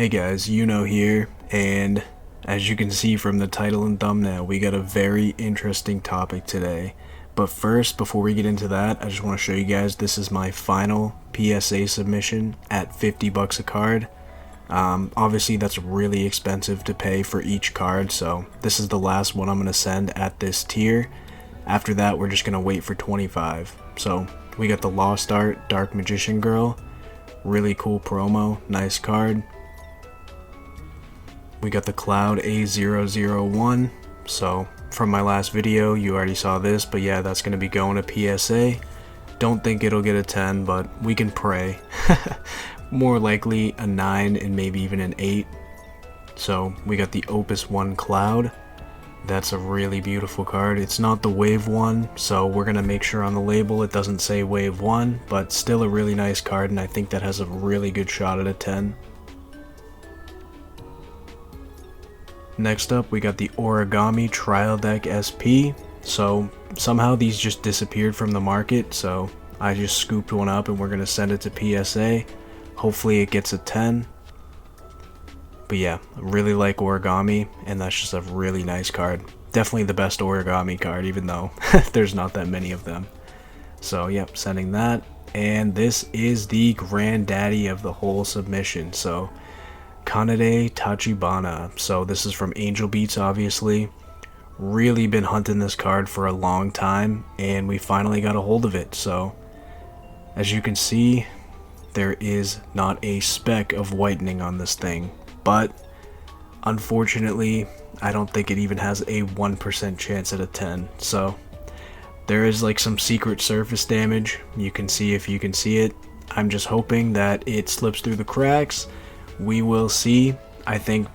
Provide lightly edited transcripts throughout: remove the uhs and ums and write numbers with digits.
Hey guys, Yugioh here, and as you can see from the title and thumbnail, we got a very interesting topic today. But first, before we get into that, I just want to show you guys this is my final PSA submission at 50 bucks a card. Obviously that's really expensive to pay for each card, so this is the last one I'm going to send at this tier. After that, we're just going to wait for 25. So we got the Lost Art Dark Magician Girl, really cool promo, nice card. We got the Cloud A001, so from my last video you already saw this, but yeah, that's going to be going to PSA. Don't think it'll get a 10, but we can pray. More likely a 9 and maybe even an 8. So we got the Opus 1 Cloud. That's a really beautiful card. It's not the Wave 1, so we're going to make sure on the label it doesn't say Wave 1, but still a really nice card, and I think that has a really good shot at a 10. Next up, we got the Origami Trial Deck SP. So somehow these just disappeared from the market, so I just scooped one up and we're going to send it to PSA. Hopefully it gets a 10. But yeah, I really like Origami, and that's just a really nice card. Definitely the best Origami card, even though there's not that many of them. So yep, sending that. And this is the granddaddy of the whole submission. So Kanade Tachibana. So this is from Angel Beats, obviously. Really been hunting this card for a long time, and we finally got a hold of it. So as you can see, there is not a speck of whitening on this thing, but unfortunately I don't think it even has a 1% chance at a 10. So there is like some secret surface damage. You can see if you can see it. I'm just hoping that it slips through the cracks. We will see. I think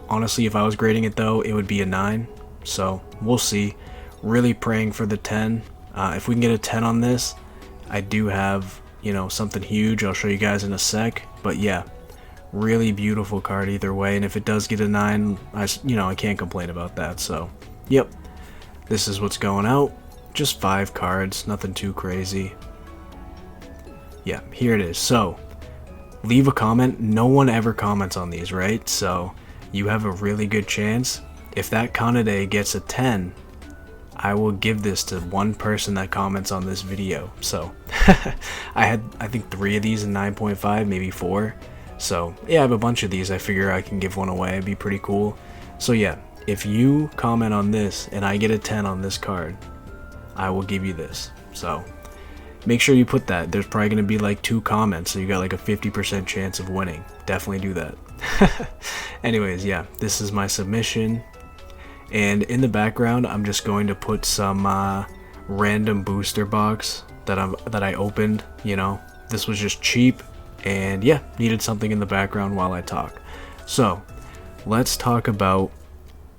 honestly if I was grading it though, it would be a 9. So we'll see. Really praying for the 10. If we can get a 10 on this, I do have, you know, something huge. I'll show you guys in a sec. But yeah, really beautiful card either way. And if it does get a 9, I can't complain about that. So yep, this is what's going out. Just 5 cards, nothing too crazy. Yeah, here it is. So leave a comment. No one ever comments on these, right? So you have a really good chance. If that Kanade gets a 10, I will give this to one person that comments on this video. So I think 3 of these in 9.5, maybe 4. So yeah, I have a bunch of these. I figure I can give one away. It'd be pretty cool. So yeah, if you comment on this and I get a 10 on this card, I will give you this. So make sure you put that. There's probably going to be like 2 comments, so you got like a 50% chance of winning. Definitely do that. Anyways, yeah, this is my submission. And in the background, I'm just going to put some random booster box that I opened. You know, this was just cheap, and yeah, needed something in the background while I talk. So let's talk about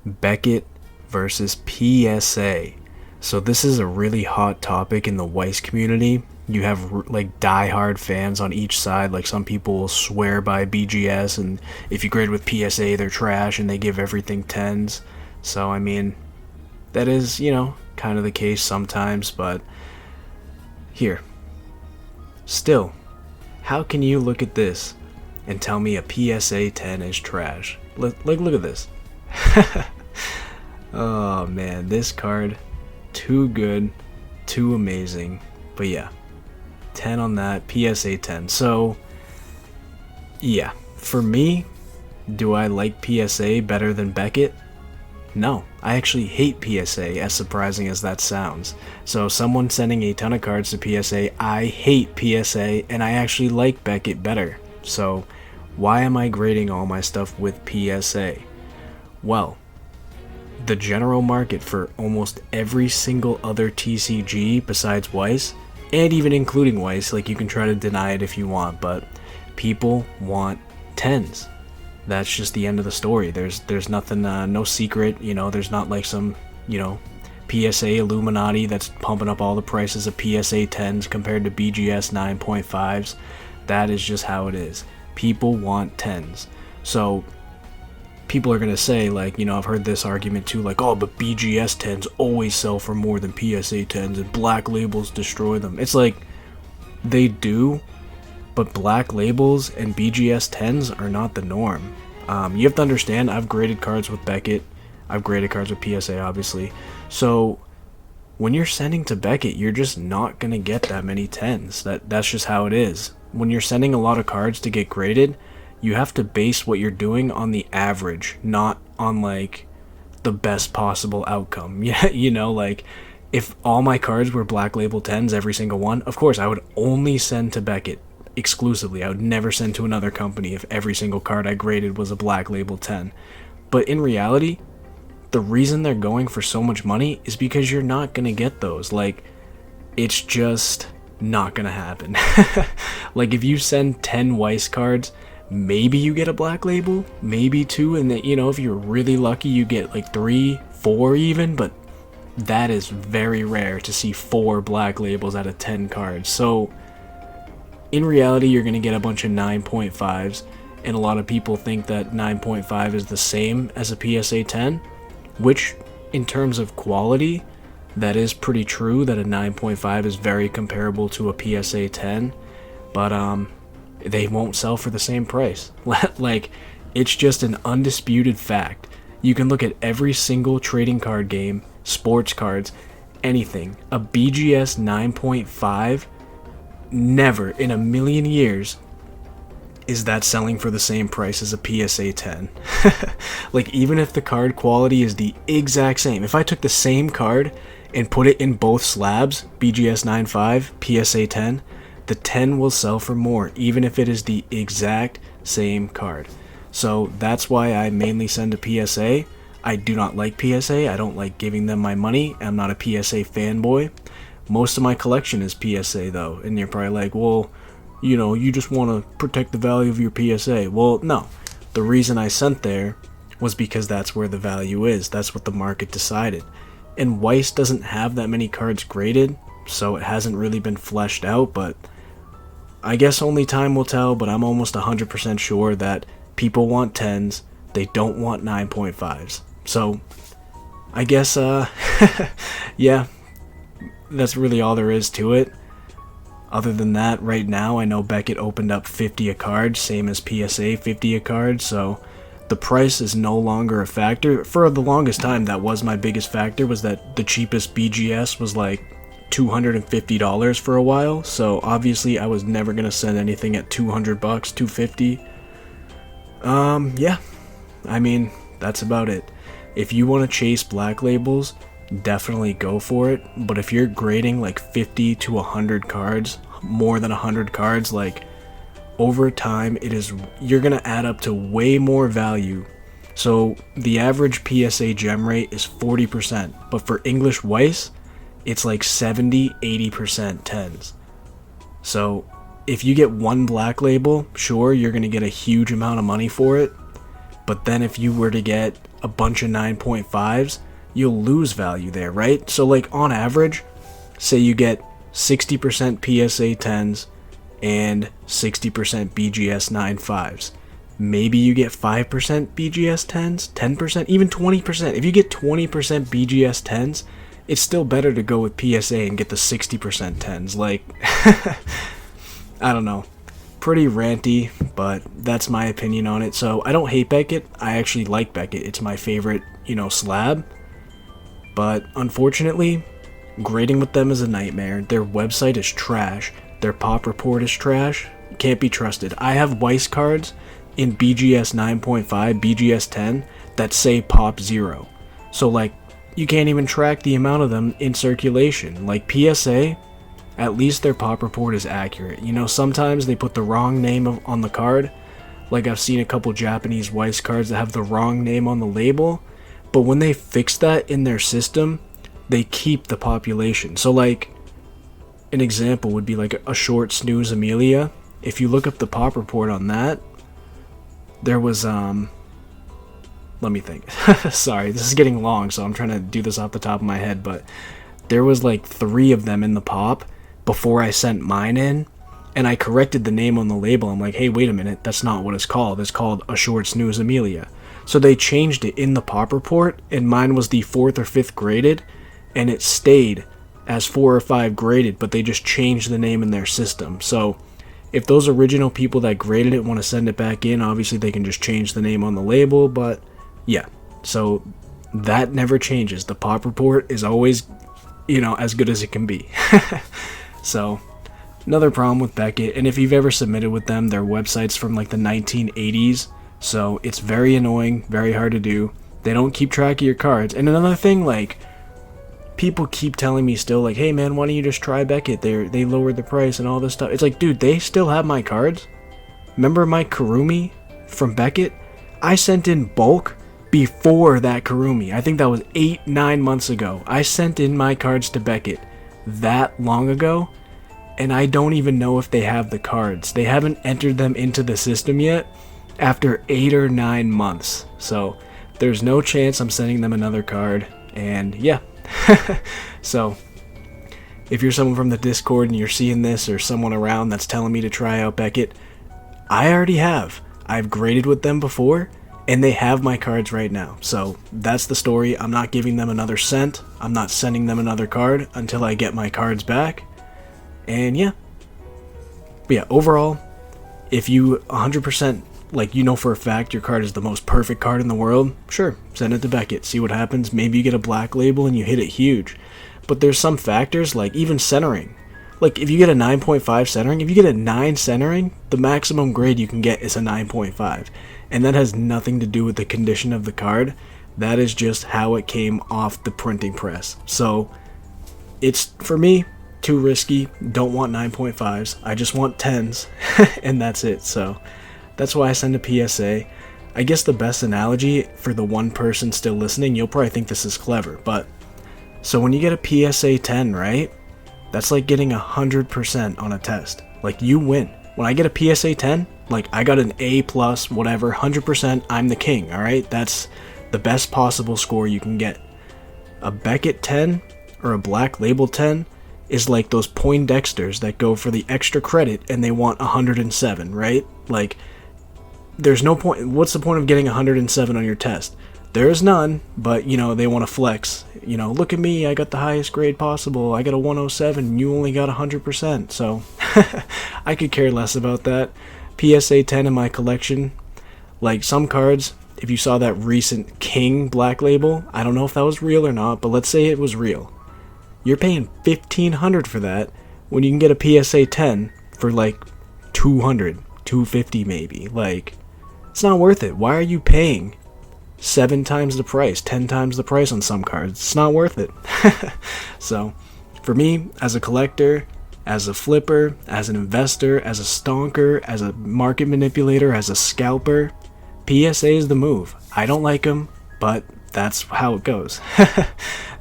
Beckett versus PSA. So this is a really hot topic in the Weiss community. You have like die-hard fans on each side. Like some people will swear by BGS, and if you grade with PSA, they're trash, and they give everything 10s. So I mean, that is, you know, kind of the case sometimes, but here. Still, how can you look at this and tell me a PSA 10 is trash? Look at this. Oh man, this card, too good, too amazing. But yeah, 10 on that, PSA 10. So yeah, for me, do I like PSA better than Beckett? No, I actually hate PSA, as surprising as that sounds. So someone sending a ton of cards to PSA, I hate PSA, and I actually like Beckett better. So why am I grading all my stuff with PSA? Well, the general market for almost every single other TCG besides Weiss, and even including Weiss, like you can try to deny it if you want, but people want 10s. That's just the end of the story. There's nothing, no secret, you know, there's not like some, you know, PSA Illuminati that's pumping up all the prices of PSA 10s compared to BGS 9.5s. That is just how it is. People want 10s. So people are going to say, like, you know, I've heard this argument too, like, oh, but BGS 10s always sell for more than PSA 10s and black labels destroy them. It's like, they do, but black labels and BGS 10s are not the norm. You have to understand, I've graded cards with Beckett, I've graded cards with PSA obviously, so when you're sending to Beckett, you're just not going to get that many 10s. That's just how it is. When you're sending a lot of cards to get graded, you have to base what you're doing on the average, not on like the best possible outcome. Yeah, you know, like if all my cards were black label 10s, every single one, of course I would only send to Beckett exclusively. I would never send to another company if every single card I graded was a black label 10. But in reality, the reason they're going for so much money is because you're not going to get those. Like, it's just not going to happen. Like, if you send 10 Weiss cards, maybe you get a black label, maybe 2, and then, you know, if you're really lucky, you get like 3, 4 even, but that is very rare to see 4 black labels out of 10 cards. So, in reality, you're going to get a bunch of 9.5s, and a lot of people think that 9.5 is the same as a PSA 10. Which, in terms of quality, that is pretty true, that a 9.5 is very comparable to a PSA 10, but they won't sell for the same price. Like, it's just an undisputed fact. You can look at every single trading card game, sports cards, anything. A BGS 9.5, never in a million years is that selling for the same price as a PSA 10. Like, even if the card quality is the exact same, if I took the same card and put it in both slabs, BGS 9.5, PSA 10, the 10 will sell for more, even if it is the exact same card. So that's why I mainly send to PSA. I do not like PSA. I don't like giving them my money. I'm not a PSA fanboy. Most of my collection is PSA though, and you're probably like, well, you know, you just want to protect the value of your PSA. Well, no. The reason I sent there was because that's where the value is. That's what the market decided. And Weiss doesn't have that many cards graded, so it hasn't really been fleshed out, but I guess only time will tell, but I'm almost 100% sure that people want 10s, they don't want 9.5s. So, I guess, yeah, that's really all there is to it. Other than that, right now, I know Beckett opened up 50 a card, same as PSA 50 a card, so the price is no longer a factor. For the longest time, that was my biggest factor, was that the cheapest BGS was like $250 for a while, so obviously I was never going to send anything at $200, $250. Yeah, I mean, that's about it. If you want to chase black labels, definitely go for it, but if you're grading like 50 to 100 cards, more than 100 cards, like, over time, you're gonna add up to way more value. So the average PSA gem rate is 40%, but for English Weiss, it's like 70-80% 10s. So if you get one black label, sure, you're gonna get a huge amount of money for it, but then if you were to get a bunch of 9.5s, you'll lose value there, right? So like on average, say you get 60% PSA 10s and 60% BGS 9.5s. Maybe you get 5% BGS 10s, 10%, even 20%. If you get 20% BGS 10s, it's still better to go with PSA and get the 60% 10s. Like, I don't know. Pretty ranty, but that's my opinion on it. So I don't hate Beckett. I actually like Beckett. It's my favorite, slab. But unfortunately, grading with them is a nightmare. Their website is trash. Their pop report is trash. Can't be trusted. I have Weiss cards in BGS 9.5, BGS 10 that say pop 0. So like, you can't even track the amount of them in circulation. Like PSA, at least their pop report is accurate. Sometimes they put the wrong name on the card. Like I've seen a couple Japanese Weiss cards that have the wrong name on the label. But when they fix that in their system, they keep the population. So like, an example would be like a short snooze Amelia. If you look up the pop report on that, there was, let me think. Sorry, this is getting long, so I'm trying to do this off the top of my head, but there was like 3 of them in the pop before I sent mine in, and I corrected the name on the label. I'm like, hey, wait a minute, that's not what it's called. It's called a short snooze Amelia. So they changed it in the pop report, and mine was the 4th or 5th graded, and it stayed as 4 or 5 graded, but they just changed the name in their system. So If those original people that graded it want to send it back in, obviously they can just change the name on the label, but yeah. So that never changes. The pop report is always, as good as it can be. So another problem with Beckett, and if you've ever submitted with them, their website's from like the 1980s, so it's very annoying, very hard to do. They don't keep track of your cards. And another thing, like, people keep telling me still, like, hey man, why don't you just try Beckett? They lowered the price and all this stuff. It's like, dude, they still have my cards. Remember my Kurumi from Beckett? I sent in bulk before that Kurumi. I think that was 8-9 months ago. I sent in my cards to Beckett that long ago, and I don't even know if they have the cards. They haven't entered them into the system yet after 8 or 9 months. So there's no chance I'm sending them another card. And yeah. So if you're someone from the Discord and you're seeing this, or someone around that's telling me to try out Beckett, I already have. I've graded with them before, and they have my cards right now. So that's the story. I'm not giving them another cent. I'm not sending them another card until I get my cards back. And yeah. But yeah, overall, if you 100%, like, for a fact your card is the most perfect card in the world, sure, send it to Beckett, see what happens. Maybe you get a black label and you hit it huge. But there's some factors, like even centering. Like, if you get a 9.5 centering, if you get a 9 centering, the maximum grade you can get is a 9.5. And that has nothing to do with the condition of the card. That is just how it came off the printing press. So it's, for me, too risky. Don't want 9.5s. I just want 10s. And that's it. So that's why I send a PSA. I guess the best analogy for the one person still listening, you'll probably think this is clever, but so when you get a PSA 10, right? That's like getting 100% on a test. Like, you win. When I get a PSA 10, like, I got an A+, whatever, 100%, I'm the king, alright? That's the best possible score you can get. A Beckett 10 or a Black Label 10 is like those Poindexters that go for the extra credit and they want 107, right? Like, there's no point. What's the point of getting 107 on your test? There's none, but, they want to flex. Look at me, I got the highest grade possible. I got a 107, you only got 100%. So, I could care less about that. PSA 10 in my collection, like, some cards, if you saw that recent King Black Label, I don't know if that was real or not, but let's say it was real. You're paying $1,500 for that, when you can get a PSA 10 for, like, $200, $250 maybe. Like, it's not worth it. Why are you paying 7 times the price, 10 times the price on some cards? It's not worth it. So, for me, as a collector, as a flipper, as an investor, as a stonker, as a market manipulator, as a scalper, PSA is the move. I don't like them, but that's how it goes.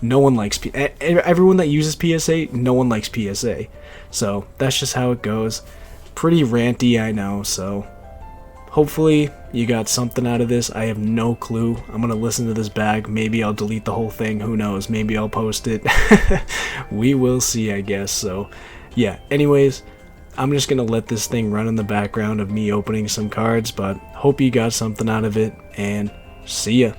No one likes everyone that uses PSA, no one likes PSA. So, that's just how it goes. Pretty ranty, I know, so hopefully you got something out of this. I have no clue. I'm gonna listen to this back. Maybe I'll delete the whole thing. Who knows? Maybe I'll post it. We will see, I guess. So yeah, anyways, I'm just gonna let this thing run in the background of me opening some cards, but hope you got something out of it, and see ya.